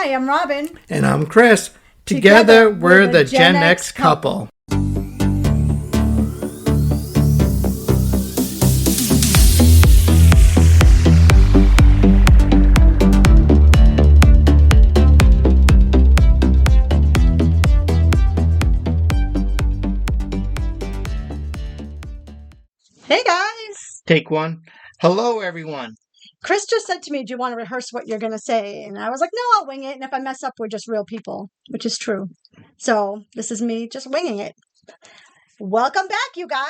Hi, I'm Robin. And I'm Chris. Together we're the Gen X couple. Hey, guys. Take one. Hello, everyone. Chris just said to me, do you want to rehearse what you're going to say? And I was like, no, I'll wing it. And if I mess up, we're just real people, which is true. So this is me just winging it. Welcome back, you guys.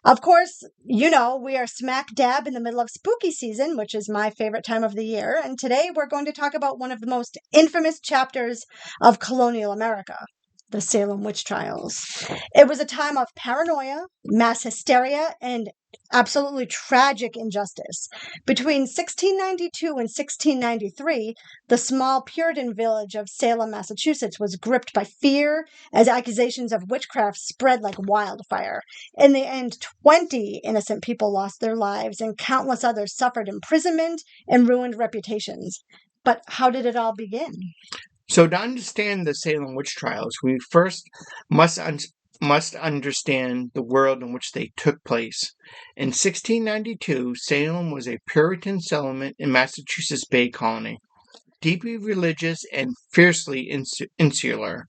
Of course, you know, we are smack dab in the middle of spooky season, which is my favorite time of the year. And today we're going to talk about one of the most infamous chapters of colonial America, the Salem Witch Trials. It was a time of paranoia, mass hysteria, and absolutely tragic injustice. Between 1692 and 1693, the small Puritan village of Salem, Massachusetts was gripped by fear as accusations of witchcraft spread like wildfire. In the end, 20 innocent people lost their lives and countless others suffered imprisonment and ruined reputations. But how did it all begin? So to understand the Salem Witch Trials, we first must understand the world in which they took place. In 1692, Salem was a Puritan settlement in Massachusetts Bay Colony, deeply religious and fiercely insular.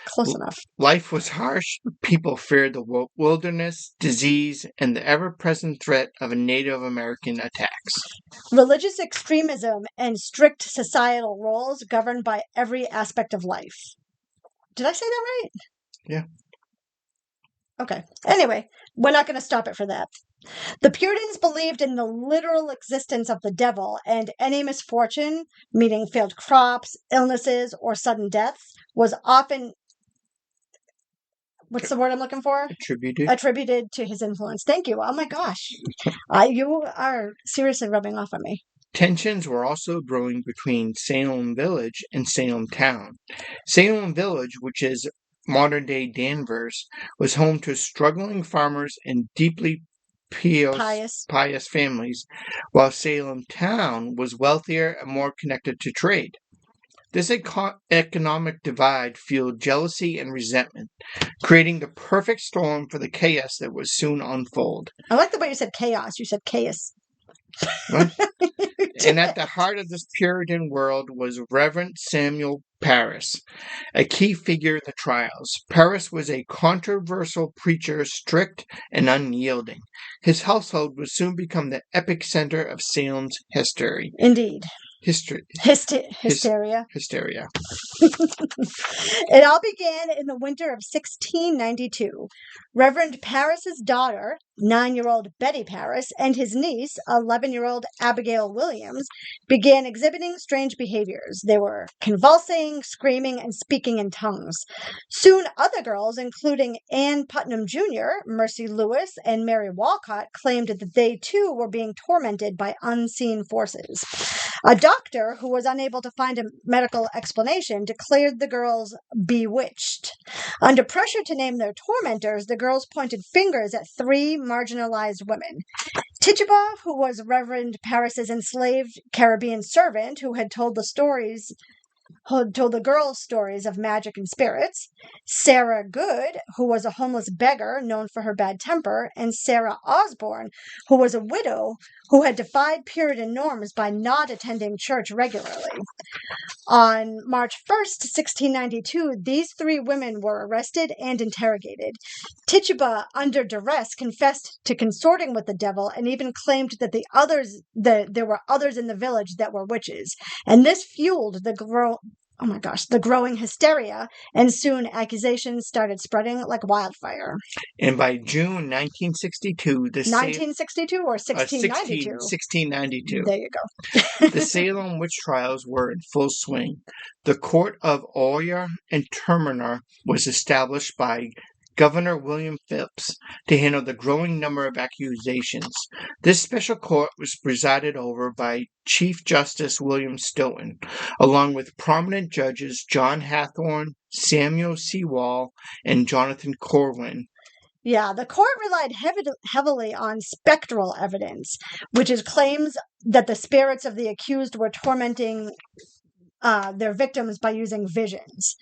Close enough. Life was harsh. People feared the wilderness, disease, and the ever-present threat of Native American attacks. Religious extremism and strict societal roles governed by every aspect of life. Did I say that right? Yeah. Okay. Anyway, we're not going to stop it for that. The Puritans believed in the literal existence of the devil, and any misfortune, meaning failed crops, illnesses, or sudden deaths, was often, what's the word I'm looking for? Attributed to his influence. Thank you. Oh my gosh. You are seriously rubbing off on me. Tensions were also growing between Salem Village and Salem Town. Salem Village, which is modern-day Danvers, was home to struggling farmers and deeply pious families, while Salem Town was wealthier and more connected to trade. This economic divide fueled jealousy and resentment, creating the perfect storm for the chaos that would soon unfold. I like the way you said chaos. You said chaos. What? And at the heart of this Puritan world was Reverend Samuel Parris, a key figure in the trials. Parris was a controversial preacher, strict and unyielding. His household would soon become the epicenter of Salem's history. Indeed. Hysteria. Hysteria. It all began in the winter of 1692. Reverend Parris's daughter, 9-year-old Betty Parris, and his niece, 11-year-old Abigail Williams, began exhibiting strange behaviors. They were convulsing, screaming, and speaking in tongues. Soon, other girls, including Ann Putnam Jr., Mercy Lewis, and Mary Walcott, claimed that they too were being tormented by unseen forces. A doctor who was unable to find a medical explanation declared the girls bewitched. Under pressure to name their tormentors, the girls pointed fingers at 3 marginalized women. Tituba, who was Reverend Parris's enslaved Caribbean servant who had told the girls stories of magic and spirits, Sarah Good, who was a homeless beggar known for her bad temper, and Sarah Osborne, who was a widow who had defied Puritan norms by not attending church regularly. On March 1st, 1692, these 3 women were arrested and interrogated. Tituba, under duress, confessed to consorting with the devil and even claimed that there were others in the village that were witches. And this fueled the growing hysteria, and soon accusations started spreading like wildfire. And by June 1962, 1962 or 1692? 1692. There you go. The Salem Witch Trials were in full swing. The Court of Oyer and Terminer was established by Governor William Phipps to handle the growing number of accusations. This special court was presided over by Chief Justice William Stoughton, along with prominent judges John Hathorne, Samuel C. Wall, and Jonathan Corwin. Yeah, the court relied heavily on spectral evidence, which is claims that the spirits of the accused were tormenting their victims by using visions.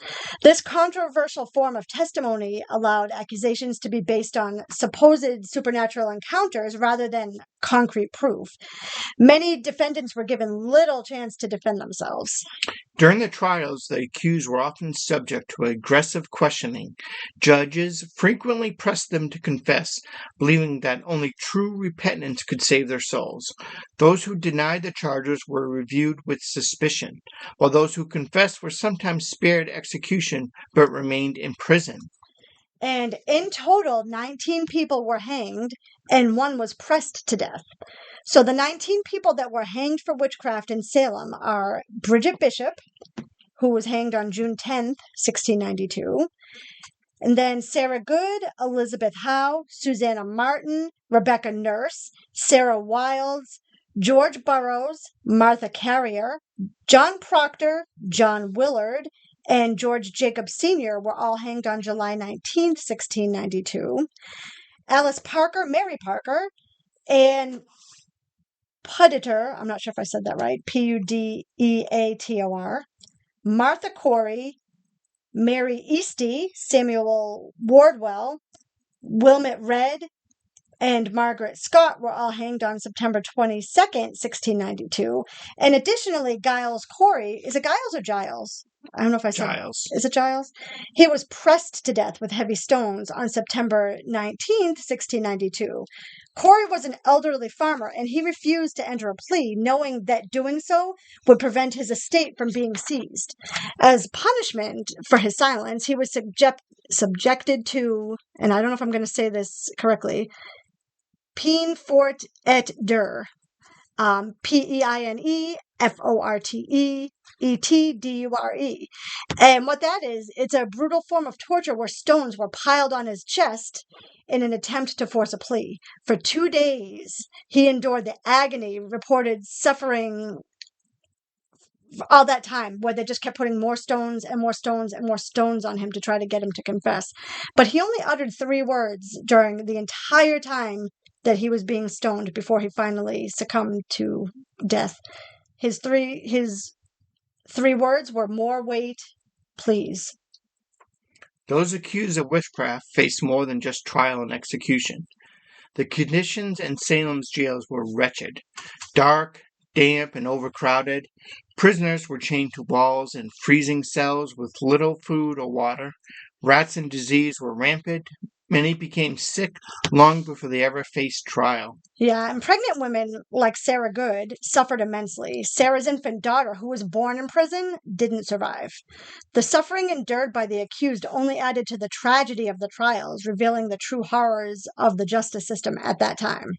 This controversial form of testimony allowed accusations to be based on supposed supernatural encounters rather than concrete proof. Many defendants were given little chance to defend themselves. During the trials, the accused were often subject to aggressive questioning. Judges frequently pressed them to confess, believing that only true repentance could save their souls. Those who denied the charges were reviewed with suspicion, while those who confessed were sometimes spared execution but remained in prison. And in total, 19 people were hanged and one was pressed to death. So the 19 people that were hanged for witchcraft in Salem are Bridget Bishop, who was hanged on June 10th, 1692. And then Sarah Good, Elizabeth Howe, Susanna Martin, Rebecca Nurse, Sarah Wilds, George Burroughs, Martha Carrier, John Proctor, John Willard, and George Jacob Sr. were all hanged on July 19th, 1692. Alice Parker, Mary Parker, and Pudeator, I'm not sure if I said that right, Pudeator, Martha Corey, Mary Easty, Samuel Wardwell, Wilmot Red, and Margaret Scott were all hanged on September 22nd, 1692. And additionally, Giles Corey, is it Giles or Giles? I don't know if I said Giles. Is it Giles? He was pressed to death with heavy stones on September 19th, 1692. Corey was an elderly farmer, and he refused to enter a plea, knowing that doing so would prevent his estate from being seized. As punishment for his silence, he was subjected to, and I don't know if I'm going to say this correctly, peine forte et dure, PEINEFORTEETDURE. And what that is, it's a brutal form of torture where stones were piled on his chest in an attempt to force a plea. For 2 days, he endured the agony, reported suffering all that time, where they just kept putting more stones and more stones and more stones on him to try to get him to confess. But he only uttered 3 words during the entire time that he was being stoned before he finally succumbed to death. His three words were, "More weight, please." Those accused of witchcraft faced more than just trial and execution. The conditions in Salem's jails were wretched. Dark, damp, and overcrowded. Prisoners were chained to walls in freezing cells with little food or water. Rats and disease were rampant. Many became sick long before they ever faced trial. Yeah, and pregnant women like Sarah Good suffered immensely. Sarah's infant daughter, who was born in prison, didn't survive. The suffering endured by the accused only added to the tragedy of the trials, revealing the true horrors of the justice system at that time.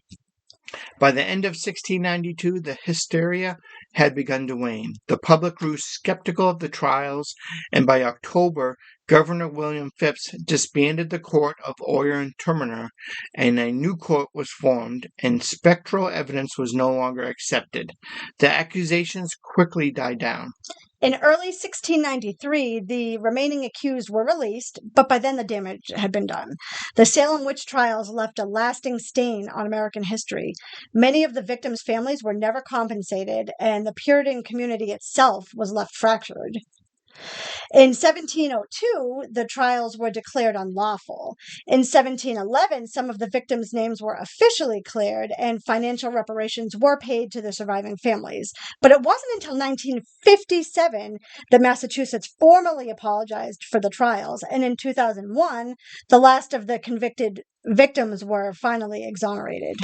By the end of 1692, the hysteria had begun to wane. The public grew skeptical of the trials, and by October, Governor William Phipps disbanded the court of Oyer and Terminer, and a new court was formed, and spectral evidence was no longer accepted. The accusations quickly died down. In early 1693, the remaining accused were released, but by then the damage had been done. The Salem Witch Trials left a lasting stain on American history. Many of the victims' families were never compensated, and the Puritan community itself was left fractured. In 1702, the trials were declared unlawful. In 1711, some of the victims' names were officially cleared and financial reparations were paid to the surviving families. But it wasn't until 1957 that Massachusetts formally apologized for the trials, and in 2001, the last of the convicted victims were finally exonerated.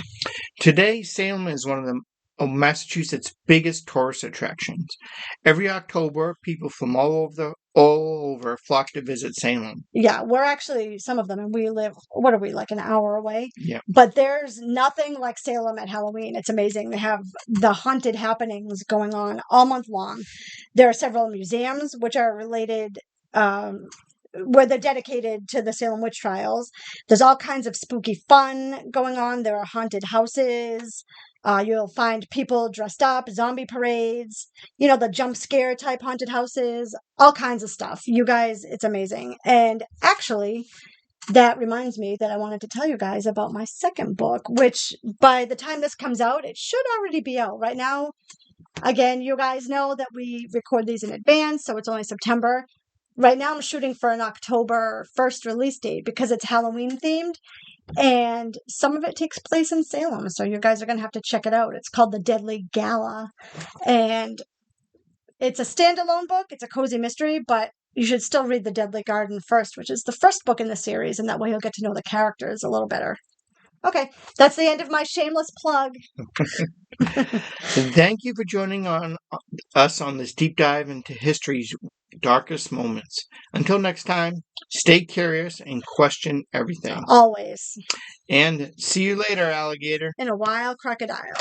Today, Salem is one of Massachusetts' biggest tourist attractions. Every October, people from all over flock to visit Salem. Yeah, we're actually, some of them, and we live, what are we, like an hour away? Yeah. But there's nothing like Salem at Halloween. It's amazing. They have the haunted happenings going on all month long. There are several museums which are related, where they're dedicated to the Salem Witch Trials. There's all kinds of spooky fun going on. There are haunted houses. You'll find people dressed up, zombie parades, the jump scare type haunted houses, all kinds of stuff. You guys, it's amazing. And actually, that reminds me that I wanted to tell you guys about my second book, which by the time this comes out, it should already be out. Right now, Again, you guys know that we record these in advance, so it's only September. Right now, I'm shooting for an October 1st release date because it's Halloween themed, and some of it takes place in Salem, so you guys are going to have to check it out. It's called The Deadly Gala, and it's a standalone book. It's a cozy mystery, but you should still read The Deadly Garden first, which is the first book in the series, and that way you'll get to know the characters a little better. Okay, that's the end of my shameless plug. Thank you for joining us on this deep dive into history's darkest moments. Until next time, stay curious and question everything. Always. And see you later, alligator. And a wild crocodile.